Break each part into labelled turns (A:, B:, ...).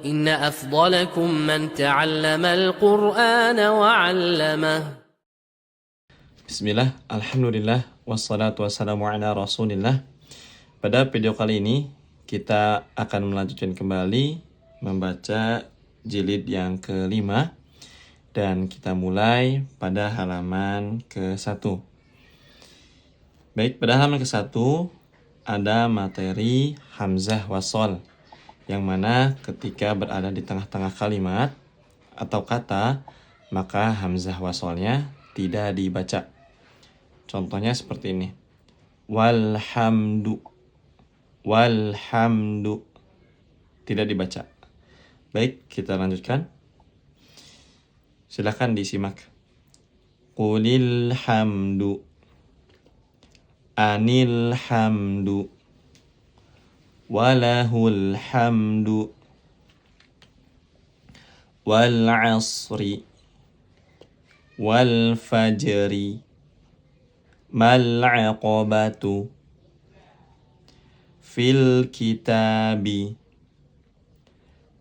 A: إن أفضلكم من تعلم القرآن وعلمه.
B: Bismillah, Alhamdulillah, wassalatu wassalamu ala rasulillah. Pada video kali ini, kita akan melanjutkan kembali membaca jilid yang kelima. Dan kita mulai pada halaman ke-1. Baik, pada halaman ke-1 ada materi hamzah wasol, yang mana ketika berada di tengah-tengah kalimat atau kata, maka hamzah wasolnya tidak dibaca. Contohnya seperti ini. Walhamdu. Walhamdu. Tidak dibaca. Baik, kita lanjutkan. Silakan disimak. Qulil hamdu. Anil hamdu. Walahul hamdu. Wal asri. Wal fajri. Mal aqabatu fil kitabi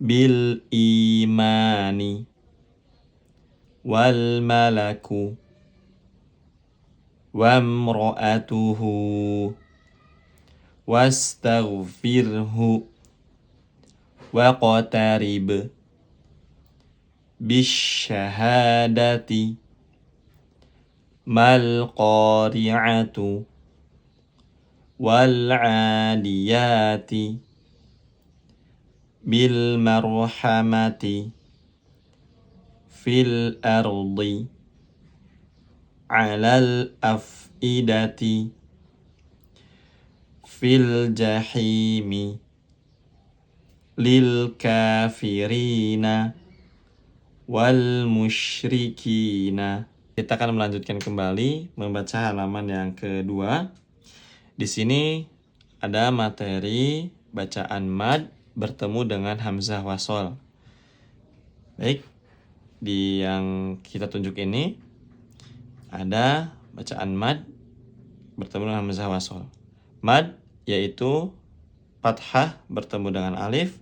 B: bil imani wal malaku wamra'atuhu wastaghfirhu waqtarib bisyahadati mal qari'atu wal 'adiyati bil marhamati fil ardi 'alal af'idati fil jahimi lil kafirina wal musyrikina. Kita akan melanjutkan kembali membaca halaman yang kedua. Di sini ada materi bacaan mad bertemu dengan hamzah wasol. Baik, di yang kita tunjuk ini ada bacaan mad bertemu dengan hamzah wasol. Mad yaitu fathah bertemu dengan alif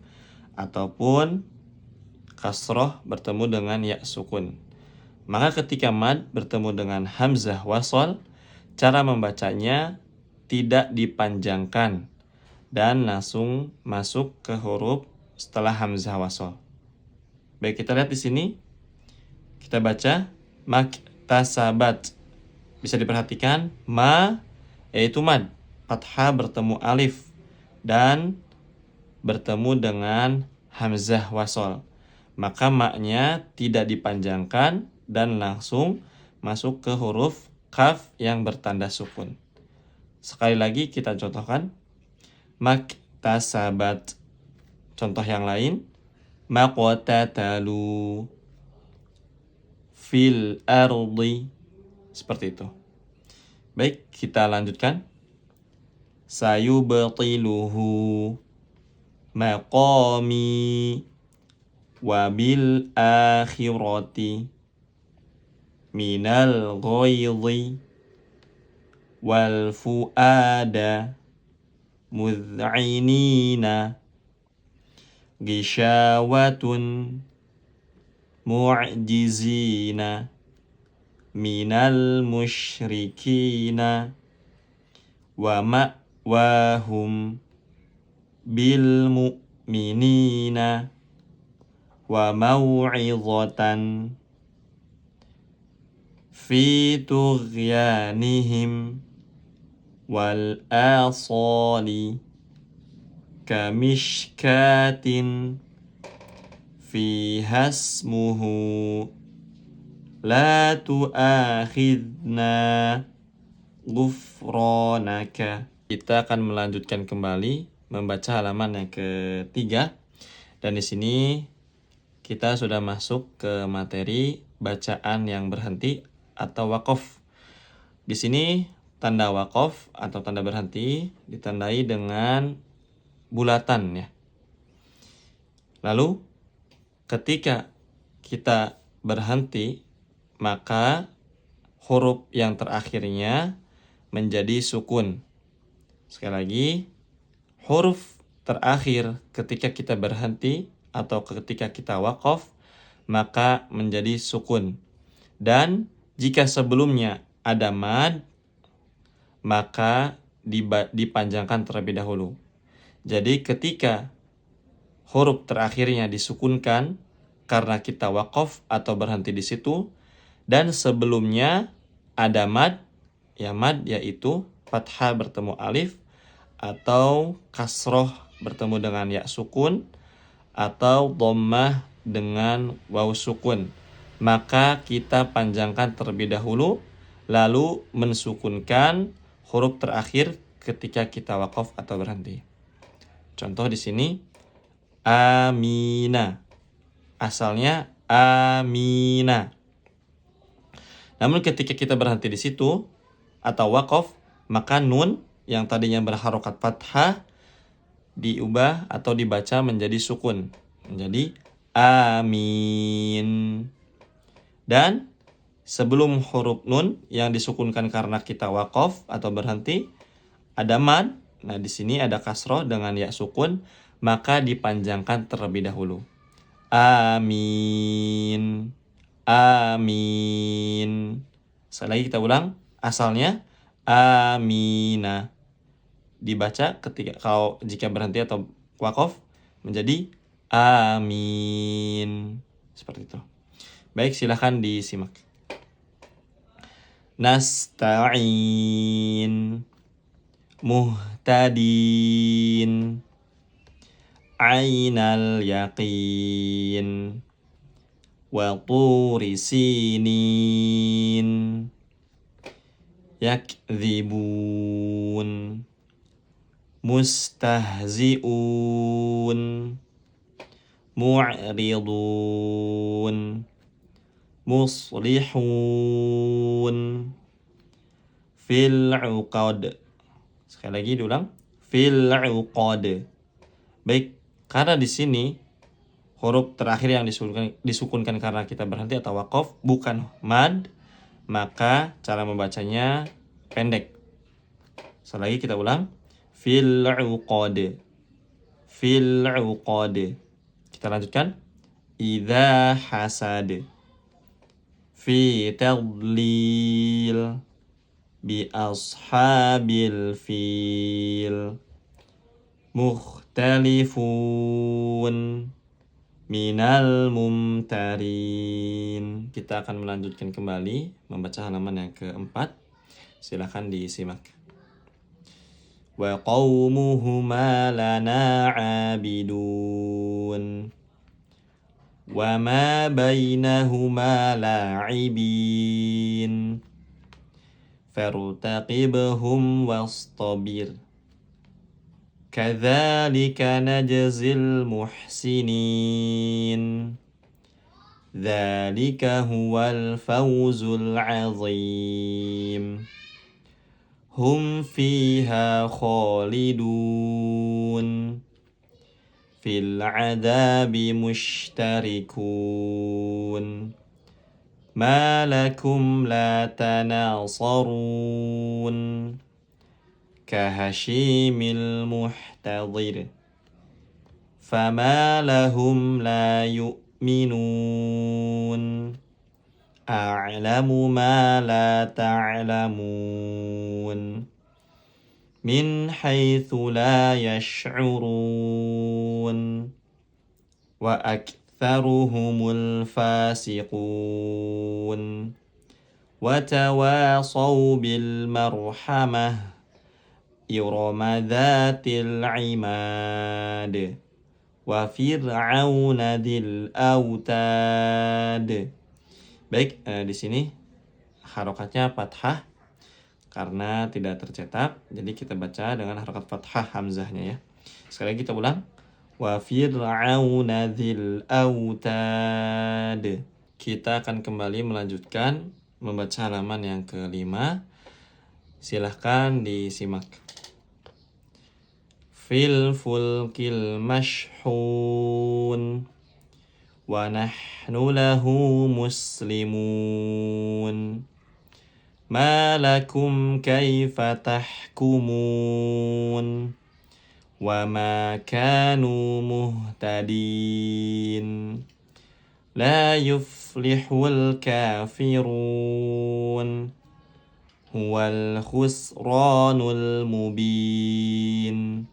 B: ataupun kasroh bertemu dengan ya sukun. Maka ketika mad bertemu dengan hamzah wasol, cara membacanya tidak dipanjangkan dan langsung masuk ke huruf setelah hamzah wasol. Baik, kita lihat di sini. Kita baca maktasabat. Bisa diperhatikan ma yaitu mad, fathah bertemu alif dan bertemu dengan hamzah wasol. Maka maknya tidak dipanjangkan dan langsung masuk ke huruf kaf yang bertanda sukun. Sekali lagi kita contohkan. Maktasabat. Contoh yang lain. Maqtatalu fil ardi. Seperti itu. Baik, kita lanjutkan. Sayubtiluhu maqami wabil akhirati minal ghaidhi wal fuada mud'inina gishawatun mu'jizina minal musyrikina wa ma'wahum bil mu'minina wa mau'izatan fi tughyanihim wal asali kamishkatin fi hasmuhu la tu'akhidna ghufranaka. Kita akan melanjutkan kembali membaca halaman yang ketiga, dan di sini kita sudah masuk ke materi bacaan yang berhenti atau waqaf. Di sini tanda waqaf atau tanda berhenti ditandai dengan bulatan ya. Lalu ketika kita berhenti, maka huruf yang terakhirnya menjadi sukun. Sekali lagi, huruf terakhir ketika kita berhenti atau ketika kita waqaf, maka menjadi sukun. Dan jika sebelumnya ada mad, maka dipanjangkan terlebih dahulu. Jadi ketika huruf terakhirnya disukunkan karena kita waqaf atau berhenti di situ, dan sebelumnya ada mad, mad yaitu fathah bertemu alif, atau kasroh bertemu dengan ya sukun, atau dhammah dengan waw sukun, maka kita panjangkan terlebih dahulu, lalu mensukunkan huruf terakhir ketika kita waqaf atau berhenti. Contoh di sini, Amina. Asalnya Amina. Namun ketika kita berhenti di situ atau waqaf, maka nun yang tadinya berharokat fathah diubah atau dibaca menjadi sukun, menjadi amin. Dan sebelum huruf nun yang disukunkan karena kita waqaf atau berhenti ada mad. Nah, di sini ada kasroh dengan ya sukun, maka dipanjangkan terlebih dahulu. Amin. Amin. Sekali lagi kita ulang. Asalnya Amina. Dibaca jika berhenti atau waqaf menjadi amin. Seperti itu. Baik, silahkan disimak. Nasta'in, muhtadin, ainal yaqin, wa turi sinin, yakdzibun, mustahzi'un, mu'ridun, muslihun, fil uqad. Sekali lagi diulang, fil uqad. Baik, karena di sini huruf terakhir yang disukunkan karena kita berhenti atau waqaf bukan mad, maka cara membacanya pendek. Sekali lagi kita ulang, fil uqad. Fil uqad. Kita lanjutkan, idza hasad, fi tadlil, bi ashabil fil, mukhtalifun, minal mumtarin. Kita akan melanjutkan kembali membaca halaman yang keempat. Silakan disimak. Wa qaumuhuma lana abidun, wa ma bainahuma la'ibin, fartaqibhum wastabir, kadzalika najzil muhsinin, dzalika huwal fawzul azim, hum fiha khalidun, fil adabi mushtarikun, ma lakum la tanasarun, kahashimil muhtadir, fama lahum la yu'minun, a'lamu ma la ta'lamun, min haitsu la yash'urun, wa aktsaruhumul fasiqun, wa tawasaw bil marhamah, irama dzatil imad, wa fir'auna dzil autad. Baik, di sini harokatnya fathah karena tidak tercetak, jadi kita baca dengan harokat fathah hamzahnya ya. Sekali lagi kita ulang, wa fir'auna dzil autad. Kita akan kembali melanjutkan membaca halaman yang kelima. Silahkan disimak. Fil fulkil mashhun, wa nahnu lahu muslimun, ma lakum kaifa tahkumun, وما كانوا مهتدين لا يفلح الكافرون هو الخسران المبين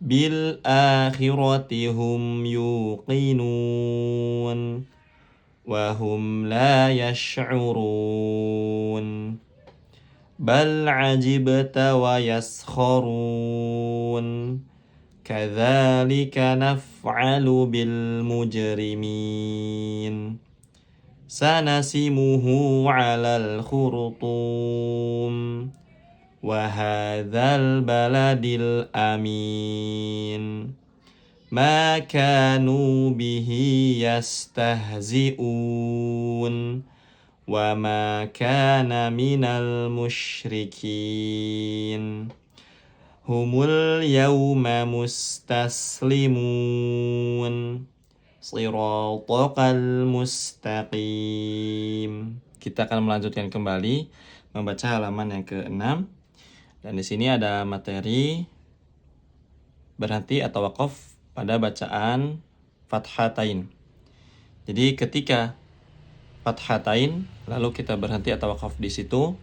B: بالآخرة هم يوقنون وهم لا يشعرون بل عجبت ويسخرون كذلك نفعل بالمجرمين سنسمه على الخرطوم وهذا البلد الأمين ما كانوا به يستهزئون وما كان من المشركين هم اليوم مستسلمون Shiratal mustaqim. Kita akan melanjutkan kembali membaca halaman yang ke-6. Dan di sini ada materi berhenti atau waqaf pada bacaan fathatain. Jadi ketika fathatain lalu kita berhenti atau waqaf di situ,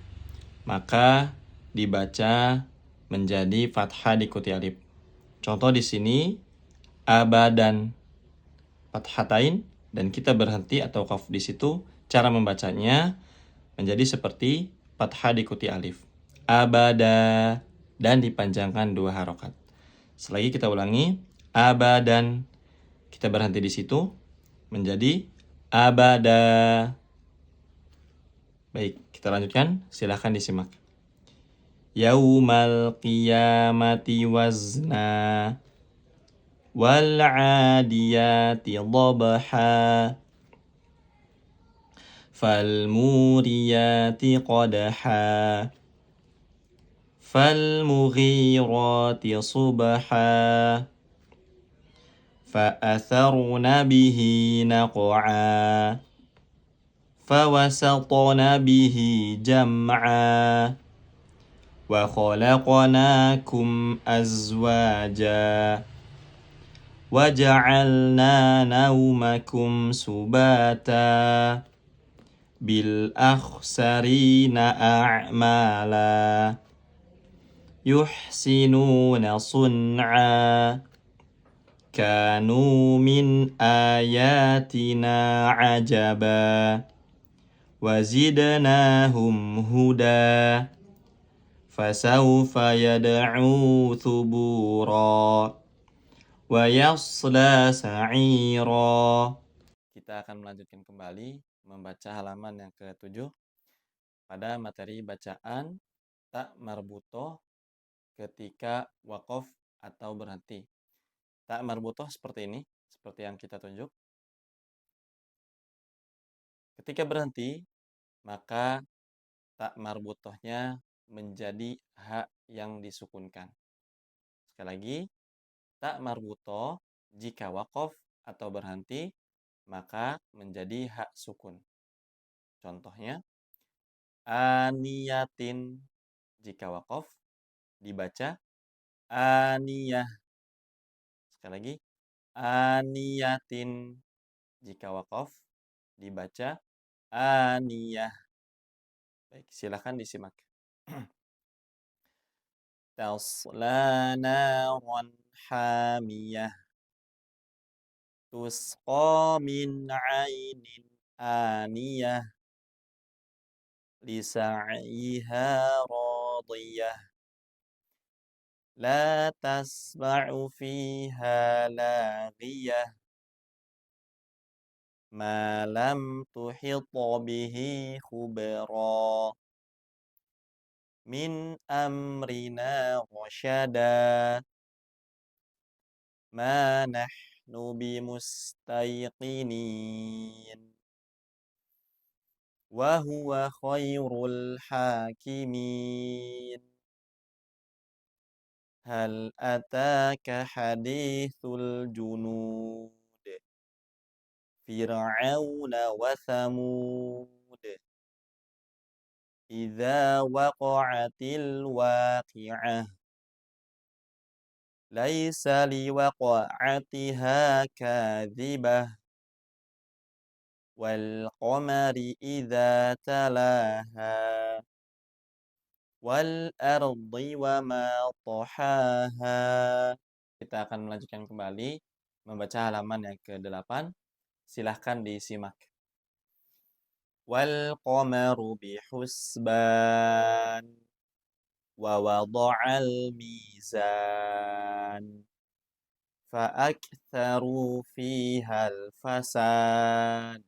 B: maka dibaca menjadi fathah diikuti alif. Contoh di sini abadan fathatain dan kita berhenti atau qaf di situ, cara membacanya menjadi seperti fathah diikuti alif. Abada dan dipanjangkan 2 harokat. Selagi kita ulangi abadan, kita berhenti di situ menjadi abada. Baik, kita lanjutkan. Silahkan disimak. Yaumal qiyamati wazna والعاديات ضبحا فالموريات قدحا فالمغيرات صبحا فأثرن به نقعا فوسطن به جمعا وخلقناكم أزواجا وَجَعَلْنَا نَوْمَكُمْ سُبَاتًا بِالْأَخْسَرِينَ أَعْمَالًا يُحْسِنُونَ صُنْعًا كَانُوا مِنْ آيَاتِنَا عَجَبًا وَزِدْنَاهُمْ هُدًى فَسَوْفَ يَدْعُو ثُبُورًا وَيَصْلَى سَعِيرًا. Kita akan melanjutkan kembali membaca halaman yang ke-7 pada materi bacaan tak marbutoh ketika waqaf atau berhenti. Tak marbutoh seperti ini, seperti yang kita tunjuk. Ketika berhenti, maka tak marbutohnya menjadi hak yang disukunkan. Sekali lagi, tak marbutoh jika waqaf atau berhenti maka menjadi hak sukun. Contohnya aniyatin jika waqaf dibaca aniyah. Sekali lagi aniyatin jika waqaf dibaca aniyah. Baik, silakan disimak. Tasla naran hamiyah تسقى من عين آنية لسعيها راضية لا تسمع فيها لاغية ما لم تحط به خبرا من أمرنا رشدا ما نحن بمستيقنين وهو خير الحاكمين هل أتاك حديث الجنود فرعون وثمود إذا وقعت الواقعة Laisa liwaqa'atiha kadhibah. Wal qamari idza talaha. Wal ardi wama tahaha. Kita akan melanjutkan kembali membaca halaman yang ke-8. Silahkan disimak. Wal qamaru bihusban wa wada'al mizan فأكثروا فيها الفساد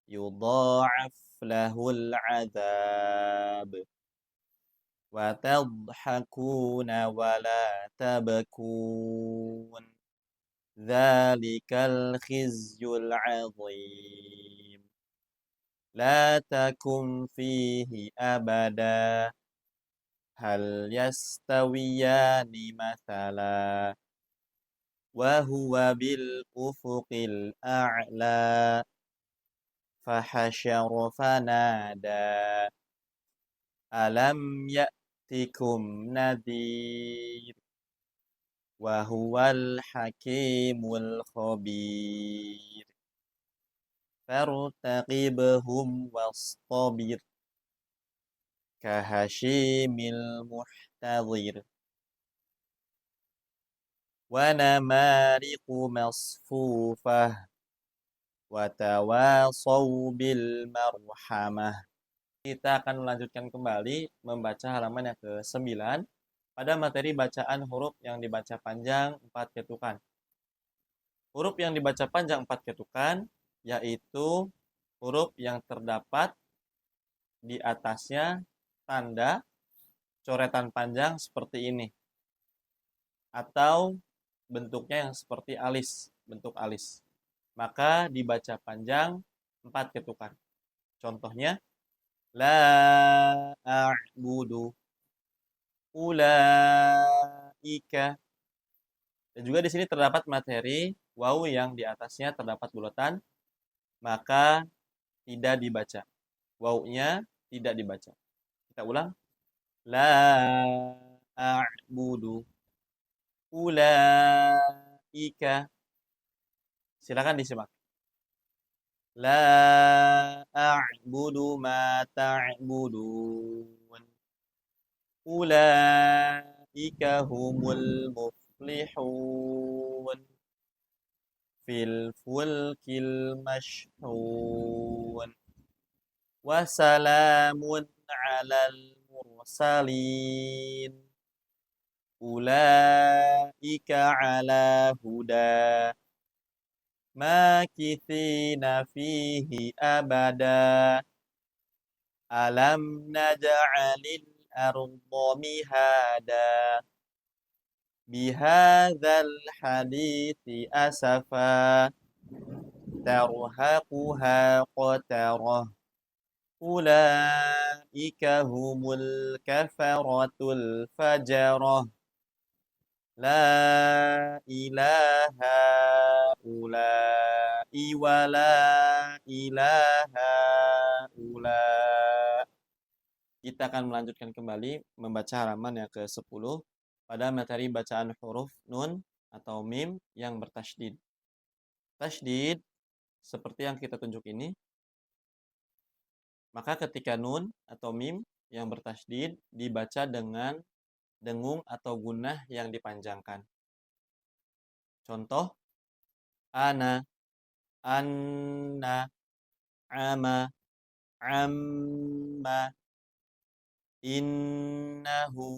B: يضاعف له العذاب وتضحكون ولا تبكون ذلك الخزي العظيم لا تكن فيه أبدا هل يستويان مثلا وهو بالأفق الأعلى فحشر فنادى ألم يأتكم نذير وهو الحكيم الخبير فارتقبهم واصطبر كهشيم المحتضر ونمارق مصفوفة وتواصوا بالمرحمة. Kita akan melanjutkan kembali membaca halaman yang ke-9 pada materi bacaan huruf yang dibaca panjang 4 ketukan. Huruf yang dibaca panjang 4 ketukan yaitu huruf yang terdapat di atasnya tanda coretan panjang seperti ini atau bentuknya yang seperti alis, bentuk alis. Maka dibaca panjang 4 ketukan. Contohnya la a'budu ulaika. Dan juga di sini terdapat materi wawu yang di atasnya terdapat bulatan, maka tidak dibaca. Wawunya tidak dibaca. Kita ulang. La a'budu ulaika. Silakan disimak. La a'budu ma ta'budun. Ulaika humul muflihun. Fil fulkil mashhun. Wassalamun alal mursalin. Ulaika ala huda. Makithina fihi abada. Alam naj'alil arda mihada. Bihadzal hadithi asafa. Tarhaquha qatarah. Ulaika humul kafaratul fajarah. La ilaha ulai wa la ilaha ula. Kita akan melanjutkan kembali membaca halaman yang ke-10 pada materi bacaan huruf nun atau mim yang bertasydid. Tasydid seperti yang kita tunjuk ini. Maka ketika nun atau mim yang bertasydid dibaca dengan dengung atau gunnah yang dipanjangkan. Contoh ana, anna, ama, amma, innahu,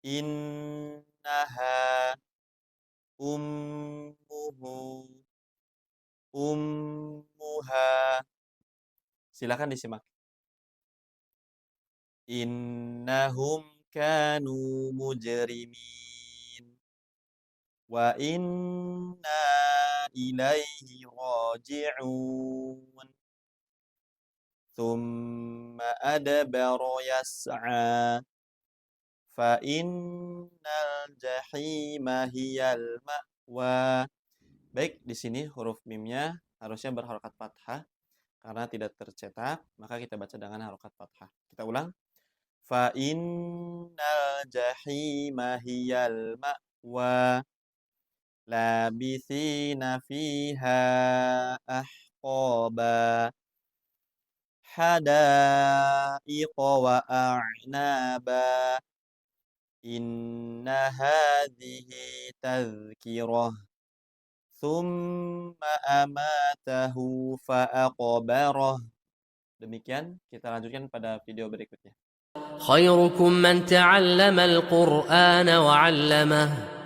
B: innaha, ummuhu, ummuha. Silakan disimak. Innahum kanu mujrimin wa inna ilaihi raji'un. Thumma adbara yas'a fa innal jahima hiyal ma'wa. Baik, di sini huruf mimnya harusnya berharokat fathah karena tidak tercetak, maka kita baca dengan harokat fathah. Kita ulang. Fa innal jahima hiyal لابثين فيها أحقابا حدائق وأعنابا إن هذه تذكرة ثم أماته فأقبره. Demikian, kita lanjutkan pada video berikutnya.
A: خيركم من تعلم القرآن وعلمه